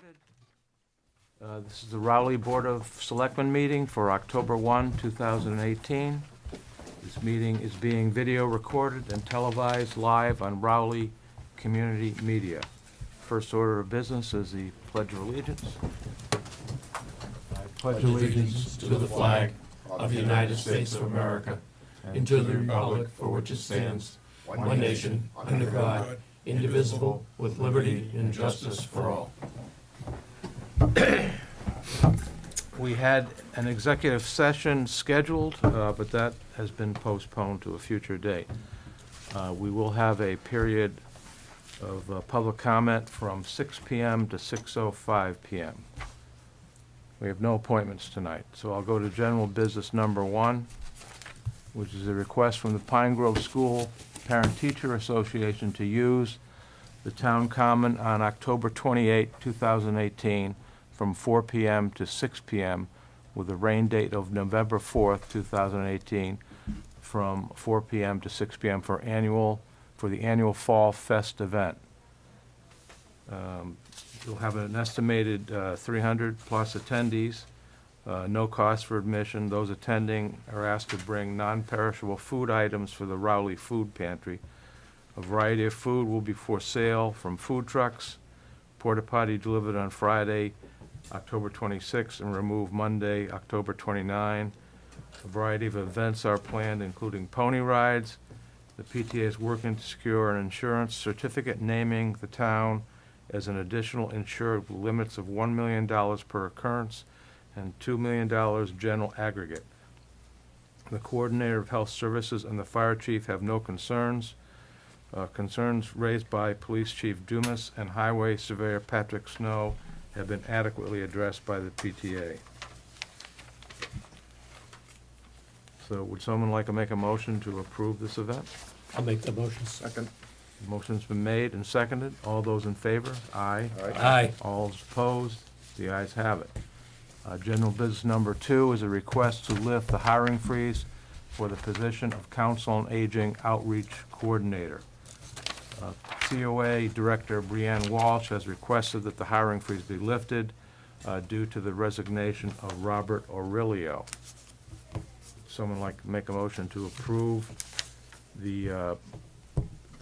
started. This is the Rowley Board of Selectmen meeting for October 1, 2018. This meeting is being video recorded and televised live on Rowley Community Media. First order of business is the Pledge of Allegiance. I pledge allegiance to the flag of the United States of America and to the republic for which it stands, one nation, under God, indivisible, with liberty and justice for all. We had an executive session scheduled, but that has been postponed to a future date. We will have a period of public comment from 6 p.m. to 6:05 p.m. We have no appointments tonight, so I'll go to general business number 1, which is a request from the Pine Grove School Parent-Teacher Association to use the Town Common on October 28, 2018, from 4 p.m. to 6 p.m. with a rain date of November 4th, 2018, from 4 p.m. to 6 p.m. for the annual Fall Fest event. You'll have an estimated 300 plus attendees, no cost for admission. Those attending are asked to bring non-perishable food items for the Rowley Food Pantry. A variety of food will be for sale from food trucks, porta potty delivered on Friday, October 26, and removed Monday, October 29. A variety of events are planned, including pony rides. The PTA is working to secure an insurance certificate naming the town as an additional insured with limits of $1 million per occurrence and $2 million general aggregate. The coordinator of health services and the fire chief have no concerns. Concerns raised by Police Chief Dumas and Highway Surveyor Patrick Snow have been adequately addressed by the PTA. So would someone like to make a motion to approve this event? I'll make the motion. Second. Motion's been made and seconded. All those in favor? Aye. Aye. All opposed? The ayes have it. General business number 2 is a request to lift the hiring freeze for the position of Council on Aging Outreach Coordinator. COA Director Brianne Walsh has requested that the hiring freeze be lifted due to the resignation of Robert Aurelio. Someone like to make a motion to approve the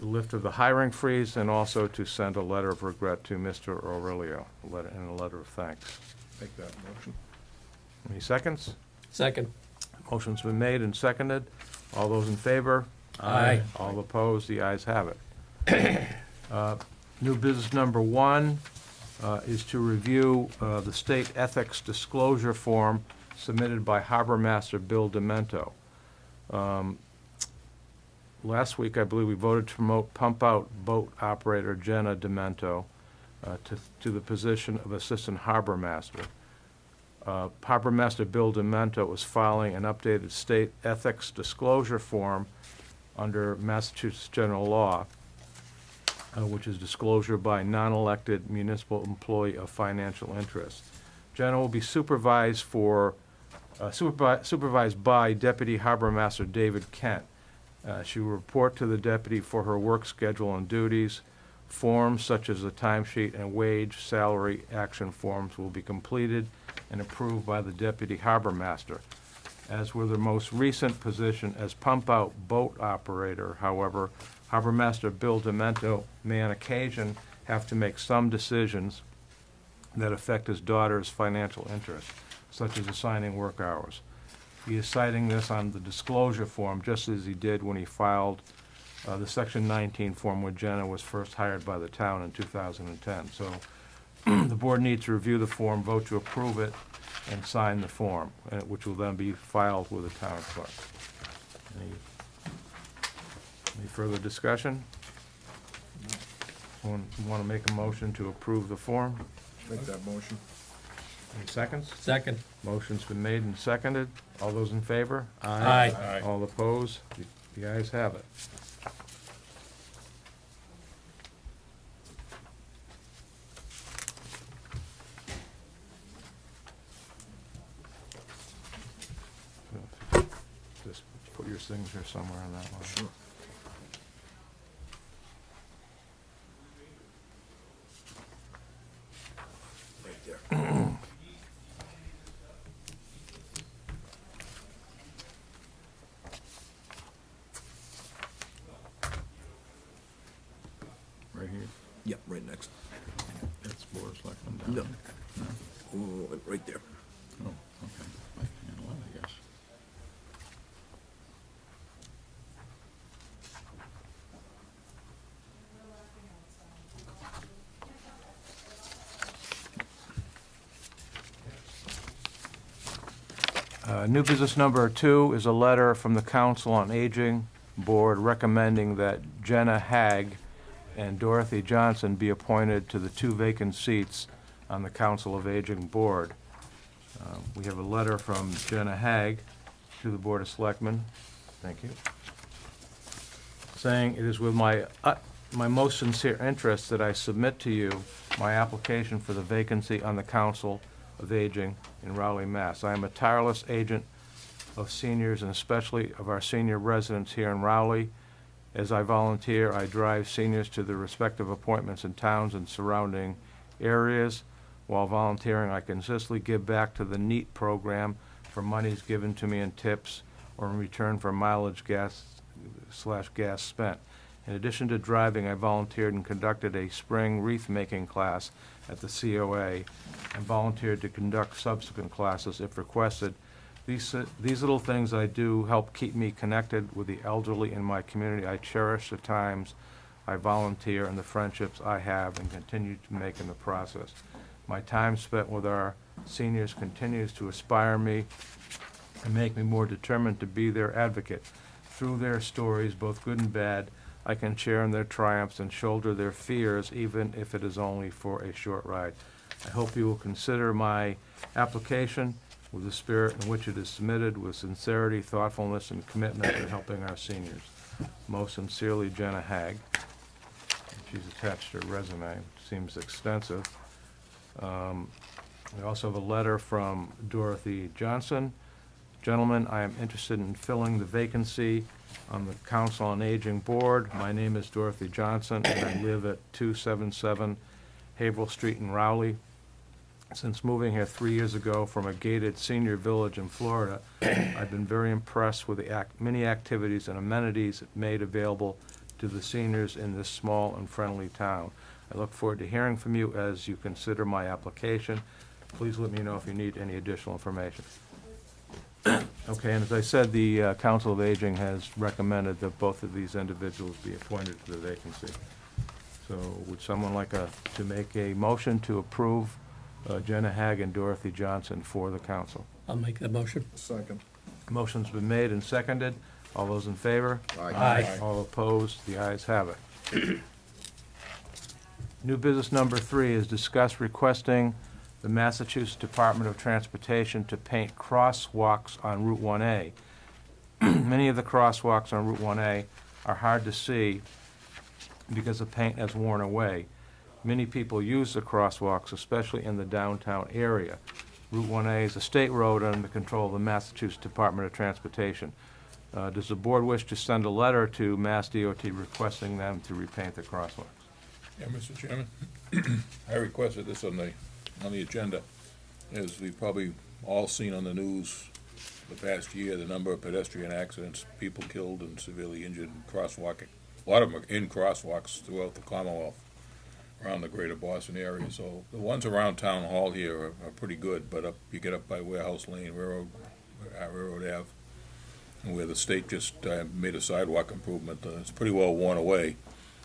lift of the hiring freeze and also to send a letter of regret to Mr. Aurelio and a letter of thanks. Make that motion. Any seconds? Second. Motion's been made and seconded. All those in favor? Aye. All opposed? The ayes have it. New business number 1 is to review the state ethics disclosure form submitted by Harbor Master Bill Demento. Last week, I believe we voted to promote pump-out boat operator Jenna Demento to the position of Assistant Harbor Master. Harbor Master Bill Demento is filing an updated state ethics disclosure form under Massachusetts general law, which is disclosure by non-elected municipal employee of financial interest. Jenna will be supervised by Deputy Harbor Master David Kent. She will report to the deputy for her work schedule and duties. Forms such as the timesheet and wage, salary, action forms will be completed and approved by the Deputy Harbor Master. As with the most recent position as pump-out boat operator, however, Harbor Master Bill Demento may on occasion have to make some decisions that affect his daughter's financial interests, such as assigning work hours. He is citing this on the disclosure form, just as he did when he filed the Section 19 form when Jenna was first hired by the town in 2010. So the board needs to review the form, vote to approve it, and sign the form, which will then be filed with the town clerk. Any further discussion? Want to make a motion to approve the form? Make that motion. Any seconds? Second. Motion's been made and seconded. All those in favor? Aye. Aye. All opposed? The ayes have it. Just put your signature somewhere on that one. Sure. No. Oh, right there. Oh, okay. I can handle it, I guess. New business number 2 is a letter from the Council on Aging Board recommending that Jenna Hagg and Dorothy Johnson be appointed to the 2 vacant seats on the Council of Aging Board. We have a letter from Jenna Hagg to the Board of Selectmen. Thank you. Saying, "It is with my most sincere interest that I submit to you my application for the vacancy on the Council of Aging in Rowley, Mass. I am a tireless agent of seniors and especially of our senior residents here in Rowley. As I volunteer, I drive seniors to their respective appointments in towns and surrounding areas. While volunteering, I consistently give back to the NEAT program for monies given to me in tips or in return for mileage gas spent. In addition to driving, I volunteered and conducted a spring wreath-making class at the COA and volunteered to conduct subsequent classes if requested. These little things I do help keep me connected with the elderly in my community. I cherish the times I volunteer and the friendships I have and continue to make in the process. My time spent with our seniors continues to inspire me and make me more determined to be their advocate. Through their stories, both good and bad, I can share in their triumphs and shoulder their fears, even if it is only for a short ride. I hope you will consider my application with the spirit in which it is submitted, with sincerity, thoughtfulness, and commitment to helping our seniors. Most sincerely, Jenna Hagg." And she's attached her resume, seems extensive. We also have a letter from Dorothy Johnson. "Gentlemen, I am interested in filling the vacancy on the Council on Aging Board. My name is Dorothy Johnson, and I live at 277 Haverhill Street in Rowley. Since moving here 3 years ago from a gated senior village in Florida, I've been very impressed with the many activities and amenities made available to the seniors in this small and friendly town. I look forward to hearing from you as you consider my application. Please let me know if you need any additional information." Okay, and as I said, the Council of Aging has recommended that both of these individuals be appointed to the vacancy. So would someone like to make a motion to approve Jenna Hagg and Dorothy Johnson for the council? I'll make the motion. Second. Motion's been made and seconded. All those in favor? Aye. All opposed? The ayes have it. New business number 3 is discuss requesting the Massachusetts Department of Transportation to paint crosswalks on Route 1A. Many of the crosswalks on Route 1A are hard to see because the paint has worn away. Many people use the crosswalks, especially in the downtown area. Route 1A is a state road under the control of the Massachusetts Department of Transportation. Does the board wish to send a letter to Mass DOT requesting them to repaint the crosswalks? Yeah, Mr. Chairman, I requested this on the agenda. As we've probably all seen on the news the past year, the number of pedestrian accidents, people killed and severely injured in crosswalking. A lot of them are in crosswalks throughout the Commonwealth, around the greater Boston area. So the ones around Town Hall here are pretty good, but you get up by Warehouse Lane, Railroad Ave, and where the state just made a sidewalk improvement, it's pretty well worn away.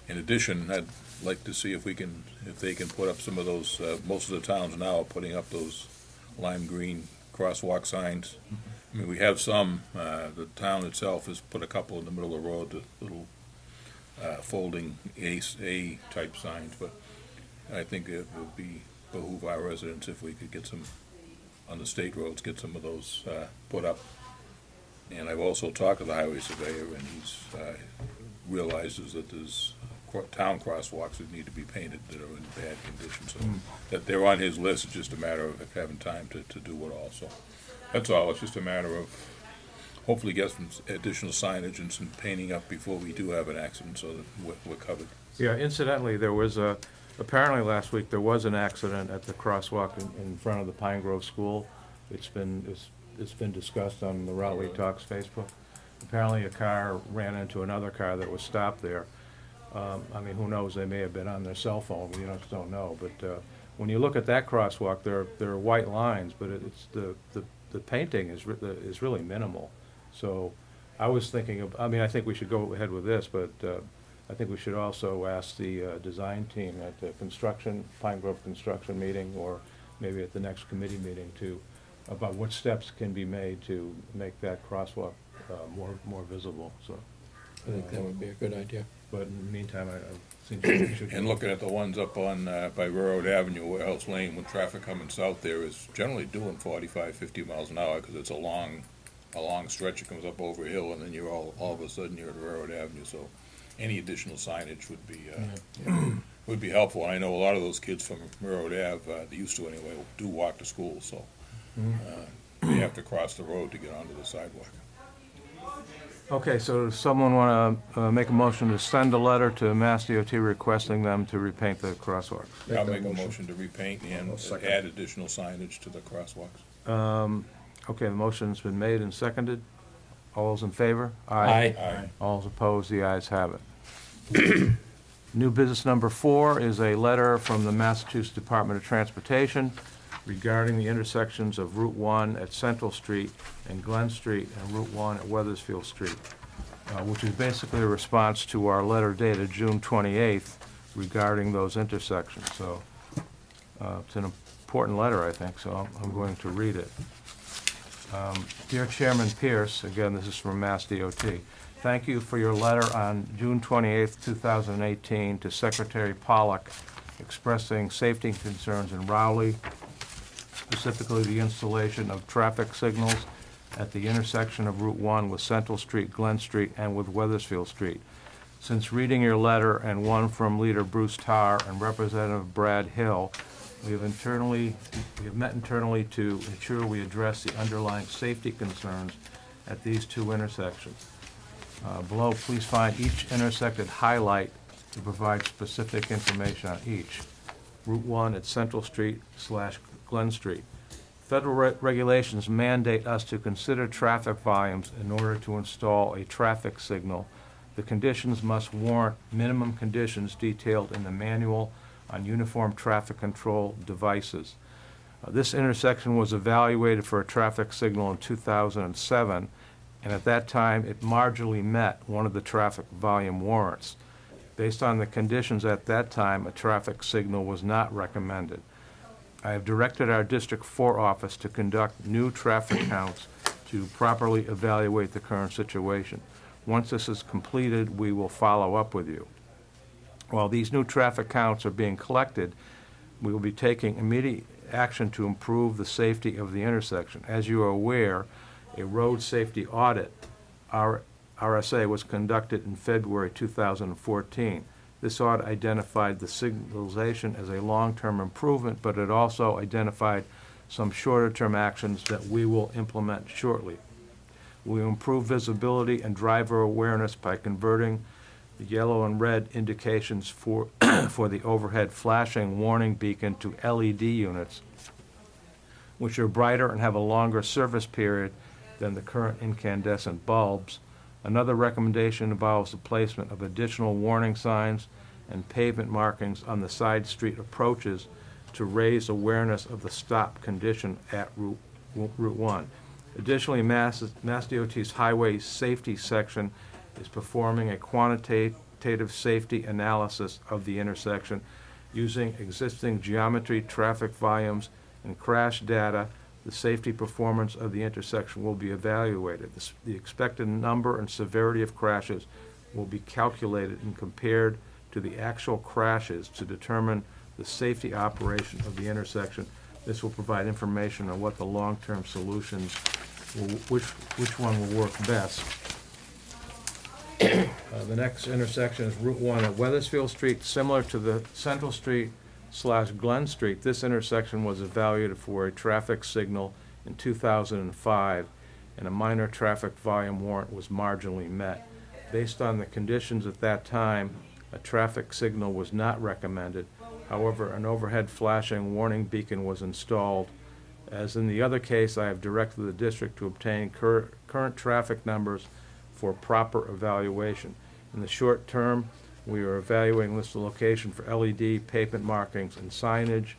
In addition, I'd like to see if they can put up some of those, most of the towns now are putting up those lime green crosswalk signs. I mean, we have some, the town itself has put a couple in the middle of the road, the little folding A type signs, but I think it would behoove our residents if we could get some, on the state roads, get some of those put up. And I've also talked to the highway surveyor, and he's realizes that there's town crosswalks that need to be painted that are in bad condition, so that they're on his list. It's just a matter of having time to do it all. So that's all. It's just a matter of hopefully get some additional signage and some painting up before we do have an accident, so that we're covered. Yeah, incidentally, there was apparently last week there was an accident at the crosswalk in front of the Pine Grove School. It's been discussed on the Rowley Talks Facebook. Apparently a car ran into another car that was stopped there. I mean, who knows, they may have been on their cell phone, we just don't know, but when you look at that crosswalk, there are white lines, but it's the painting is really minimal. So I was thinking of, I mean, I think we should go ahead with this, but I think we should also ask the design team at the Pine Grove construction meeting, or maybe at the next committee meeting, about what steps can be made to make that crosswalk more visible, so. I think that would be a good idea. But in the meantime, I think we should. And looking at the ones up on, by Railroad Avenue, Warehouse Lane, when traffic coming south there is generally doing 45, 50 miles an hour, because it's a long stretch. It comes up over a hill, and then you're all of a sudden you're at Railroad Avenue, so any additional signage would be helpful. And I know a lot of those kids from Railroad Ave, they used to anyway, do walk to school, so they have to cross the road to get onto the sidewalk. Okay, so does someone want to make a motion to send a letter to Mass DOT requesting them to repaint the crosswalks? I'll make a motion to repaint and add additional signage to the crosswalks. Okay, the motion's been made and seconded. All those in favor? Aye. All those opposed, the ayes have it. New business number 4 is a letter from the Massachusetts Department of Transportation regarding the intersections of Route 1 at Central Street and Glen Street and Route 1 at Weathersfield Street, which is basically a response to our letter dated June 28th regarding those intersections. So it's an important letter, I think, so I'm going to read it. Dear Chairman Pierce, again, this is from Mass DOT. Thank you for your letter on June 28th, 2018 to Secretary Pollock expressing safety concerns in Rowley, specifically the installation of traffic signals at the intersection of Route 1 with Central Street, Glen Street, and with Weathersfield Street. Since reading your letter and one from Leader Bruce Tarr and Representative Brad Hill, we have met internally to ensure we address the underlying safety concerns at these two intersections. Below, please find each intersected highlight to provide specific information on each. Route 1 at Central Street / Glen Street. Federal regulations mandate us to consider traffic volumes in order to install a traffic signal. The conditions must warrant minimum conditions detailed in the Manual on Uniform Traffic Control Devices. This intersection was evaluated for a traffic signal in 2007, and at that time it marginally met one of the traffic volume warrants. Based on the conditions at that time, a traffic signal was not recommended. I have directed our District 4 office to conduct new traffic counts to properly evaluate the current situation. Once this is completed, we will follow up with you. While these new traffic counts are being collected, we will be taking immediate action to improve the safety of the intersection. As you are aware, a road safety audit, RSA, was conducted in February 2014. This audit identified the signalization as a long-term improvement, but it also identified some shorter-term actions that we will implement shortly. We will improve visibility and driver awareness by converting the yellow and red indications for the overhead flashing warning beacon to LED units, which are brighter and have a longer service period than the current incandescent bulbs. Another recommendation involves the placement of additional warning signs and pavement markings on the side street approaches to raise awareness of the stop condition at Route 1. Additionally, Mass DOT's Highway Safety Section is performing a quantitative safety analysis of the intersection using existing geometry, traffic volumes, and crash data. The safety performance of the intersection will be evaluated. The expected number and severity of crashes will be calculated and compared to the actual crashes to determine the safety operation of the intersection. This will provide information on what the long-term solutions, which one will work best. The next intersection is Route 1 at Weathersfield Street. Similar to the Central Street / Glen Street, this intersection was evaluated for a traffic signal in 2005, and a minor traffic volume warrant was marginally met. Based on the conditions at that time, a traffic signal was not recommended. However, an overhead flashing warning beacon was installed. As in the other case, I have directed the district to obtain current traffic numbers for proper evaluation. In the short term, we are evaluating this location for LED, pavement markings, and signage.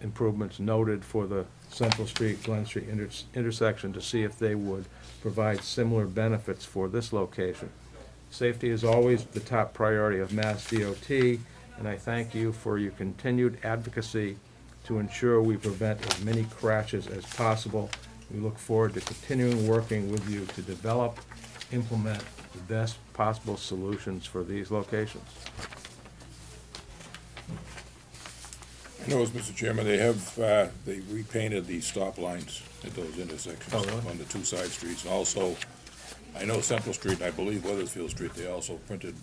improvements noted for the Central Street, Glen Street intersection to see if they would provide similar benefits for this location. Safety is always the top priority of Mass DOT, and I thank you for your continued advocacy to ensure we prevent as many crashes as possible. We look forward to continuing working with you to develop, implement the best possible solutions for these locations. I know, Mr. Chairman, they have, they repainted the stop lines at those intersections. Oh, really? On the two side streets. And also, I know Central Street, and I believe Weathersfield Street, they also printed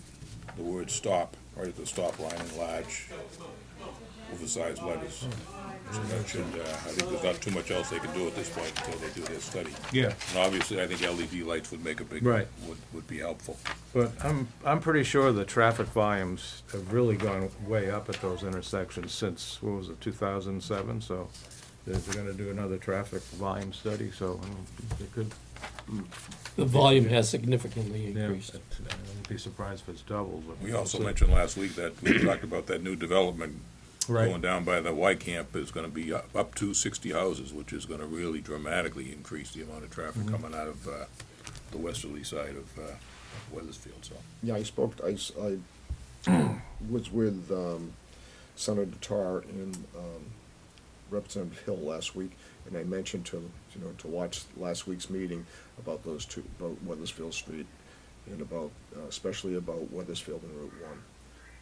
the word stop right at the stop line in large, oversized letters. So that should, I think there's not too much else they can do at this point until they do their study. Yeah. And obviously, I think LED lights would make a big, Right. would be helpful. But I'm pretty sure the traffic volumes have really gone way up at those intersections since, what was it, 2007? So they're gonna do another traffic volume study, so they could, The volume has significantly yeah, increased. I wouldn't be surprised if it's doubled. But We also we'll see. mentioned last week that we talked about that new development Right. going down by the Y camp is gonna be up to 60 houses, which is gonna really dramatically increase the amount of traffic Mm-hmm. coming out of, the westerly side of, Weathersfield, so. Yeah, I was with Senator Tarr and Representative Hill last week, and I mentioned to them, to watch last week's meeting about those two, about Weathersfield Street, and about, especially about Weathersfield and Route 1,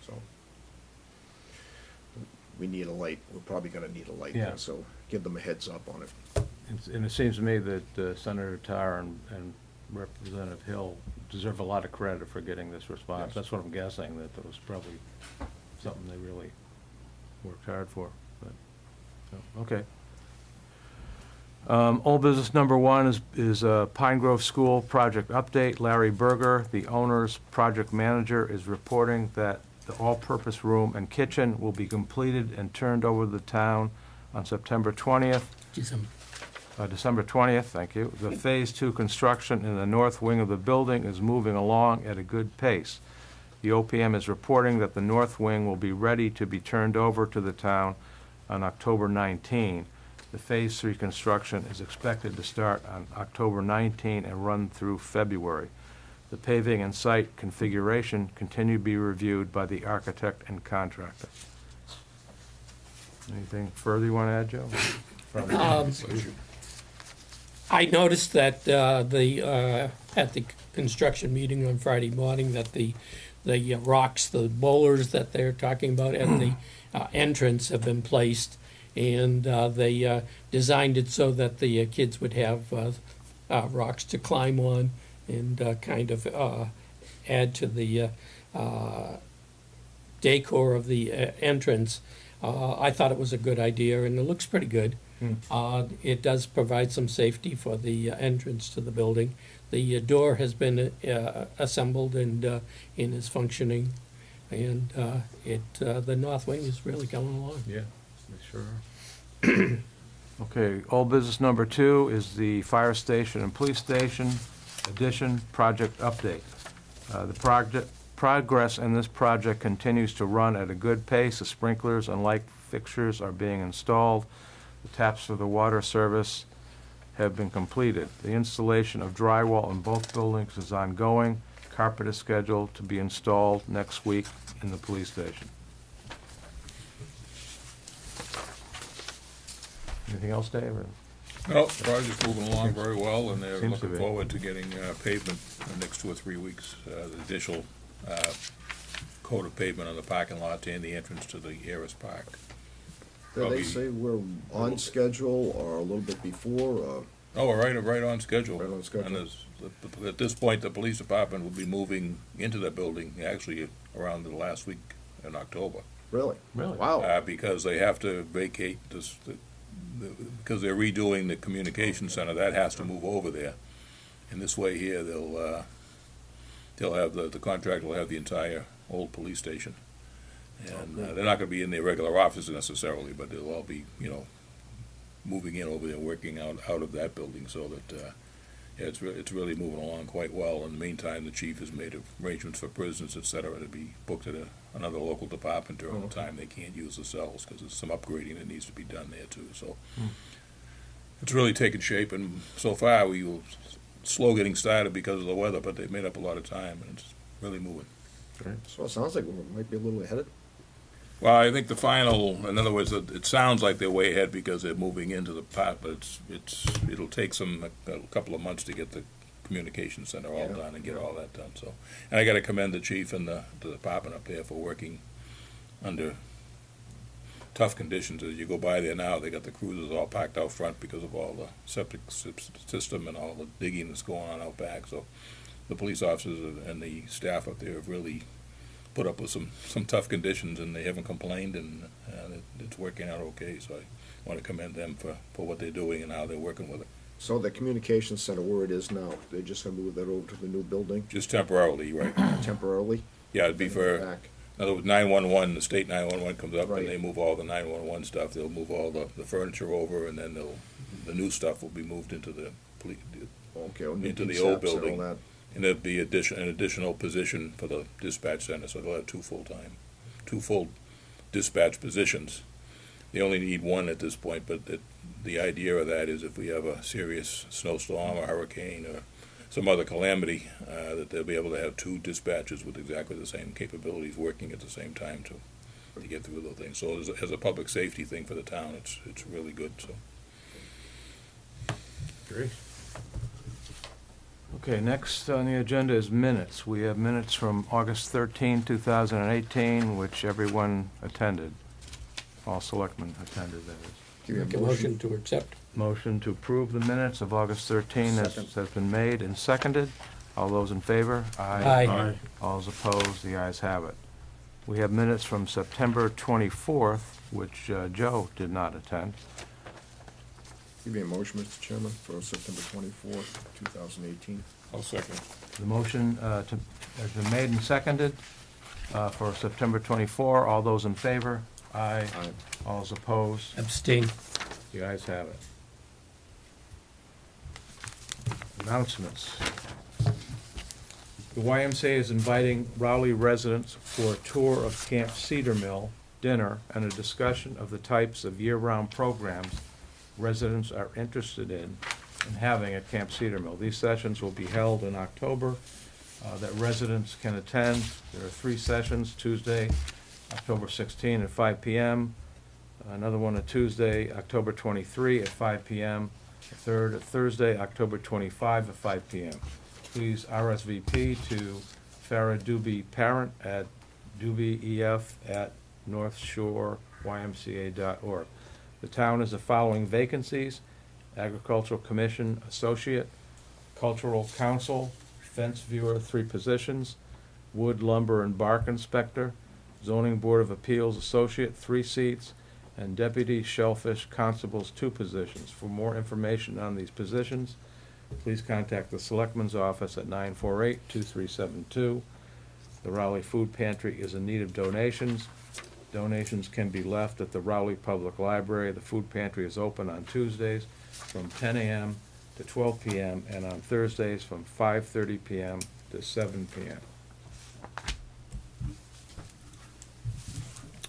so. We need a light, we're probably gonna need a light Yeah. there, so give them a heads up on it. And it seems to me that Senator Tarr and Representative Hill deserve a lot of credit for getting this response. Yes. That's what I'm guessing, that there was probably something they really worked hard for, but, so, okay. Old business number one is Pine Grove School project update. Larry Berger, the owner's project manager, is reporting that the all-purpose room and kitchen will be completed and turned over to the town on September 20th. December 20th, thank you. The Phase 2 construction in the north wing of the building is moving along at a good pace. The OPM is reporting that the north wing will be ready to be turned over to the town on October 19. The Phase 3 construction is expected to start on October 19 and run through February. The paving and site configuration continue to be reviewed by the architect and contractor. Anything further you want to add, Joe? I noticed that at the construction meeting on Friday morning, that the rocks, the boulders that they're talking about at the entrance have been placed, and they designed it so that the kids would have rocks to climb on and kind of add to the decor of the entrance. I thought it was a good idea, and it looks pretty good. It does provide some safety for the entrance to the building. The door has been assembled and is functioning, and the north wing is really coming along. Yeah, sure. Okay, old business number two is the fire station and police station addition project update. The progress in this project continues to run at a good pace. The sprinklers and light fixtures are being installed. The taps for the water service have been completed. The installation of drywall in both buildings is ongoing. Carpet is scheduled to be installed next week in the police station. Anything else, Dave? or- Well, the project's moving along very well, and they're Seems to looking be. forward to getting pavement in the next 2 or 3 weeks. The additional coat of pavement on the parking lot and the entrance to the Harris Park. Did Probably- they say we're on schedule or a little bit before? Oh, we're right on schedule. Right on schedule. And at this point, the police department will be moving into that building, actually around the last week in October. Really? Really? Wow. Because they have to vacate this, because they're redoing the communication center, that has to move over there. And this way here, they'll have, the contractor will have the entire old police station. And they're not gonna be in their regular office necessarily, but they'll all be, moving in over there, working out of that building, so that, Yeah, it's really moving along quite well. In the meantime, the chief has made arrangements for prisons, et cetera, to be booked at another local department during the time they can't use the cells, because there's some upgrading that needs to be done there too, so. It's really taken shape, and so far, we were slow getting started because of the weather, but they've made up a lot of time, and it's really moving. So it sounds like we might be a little ahead. Well, I think the final, in other words, it sounds like they're way ahead because they're moving into the part, but it'll take a couple of months to get the communication center all Yeah. done and get all that done, so. And I gotta commend the chief and the department up there for working under tough conditions. As you go by there now, they got the cruisers all parked out front because of all the septic system and all the digging that's going on out back, so the police officers and the staff up there have really put up with some tough conditions, and they haven't complained, and it's working out okay, so I want to commend them for what they're doing and how they're working with it. So the communication center, where it is now, they're just gonna move that over to the new building Just temporarily, right? temporarily? Yeah, it'd be for, Back. in other words, 911, the state 911 comes up, Right. and they move all the 911 stuff, they'll move all the furniture over, and then the new stuff will be moved into the police, Okay, well, new into the old DSAPs and all building. that. and there'll be an additional position for the dispatch center, so they'll have two full dispatch positions. They only need one at this point, but the idea of that is if we have a serious snowstorm or hurricane or some other calamity, that they'll be able to have two dispatchers with exactly the same capabilities working at the same time to get through those things. So as a public safety thing for the town, it's really good, so. Great. Okay, next on the agenda is minutes. We have minutes from August 13, 2018, which everyone attended. All selectmen attended, that is. Give me a Make a motion to accept. Motion to approve the minutes of August 13 Second. has been made and seconded. All those in favor? Aye. All those opposed? The ayes have it. We have minutes from September 24th, which Joe did not attend. Give me a motion, Mr. Chairman, for September 24th, 2018. I'll second. The motion has been made and seconded for September 24. All those in favor? Aye. Aye. All those opposed? Abstain. The ayes have it. Announcements. The YMCA is inviting Rowley residents for a tour of Camp Cedar Mill, dinner, and a discussion of the types of year-round programs residents are interested in having at Camp Cedar Mill. These sessions will be held in October that residents can attend. There are 3 sessions, Tuesday, October 16 at 5 p.m., another one on Tuesday, October 23 at 5 p.m., a third Thursday, October 25 at 5 p.m. Please RSVP to Farah Doobie Parent at doobieef@northshoreymca.org. The town has the following vacancies: Agricultural Commission Associate, Cultural Council, Fence Viewer, 3 positions, Wood, Lumber, and Bark Inspector, Zoning Board of Appeals Associate, 3 seats, and Deputy Shellfish Constables, 2 positions. For more information on these positions, please contact the Selectmen's Office at 948-2372. The Rowley Food Pantry is in need of donations. Donations can be left at the Rowley Public Library. The food pantry is open on Tuesdays from 10 a.m. to 12 p.m. and on Thursdays from 5:30 p.m. to 7 p.m.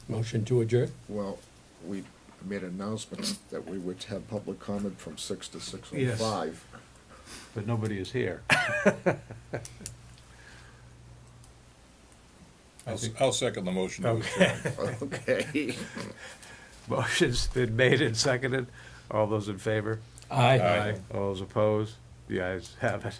Motion to adjourn. Well, we made an announcement that we would have public comment from 6 to 6:05. But nobody is here. I'll second the motion to adjourn. Okay. Motion's been made and seconded. All those in favor? Aye. Aye. All those opposed? The ayes have it.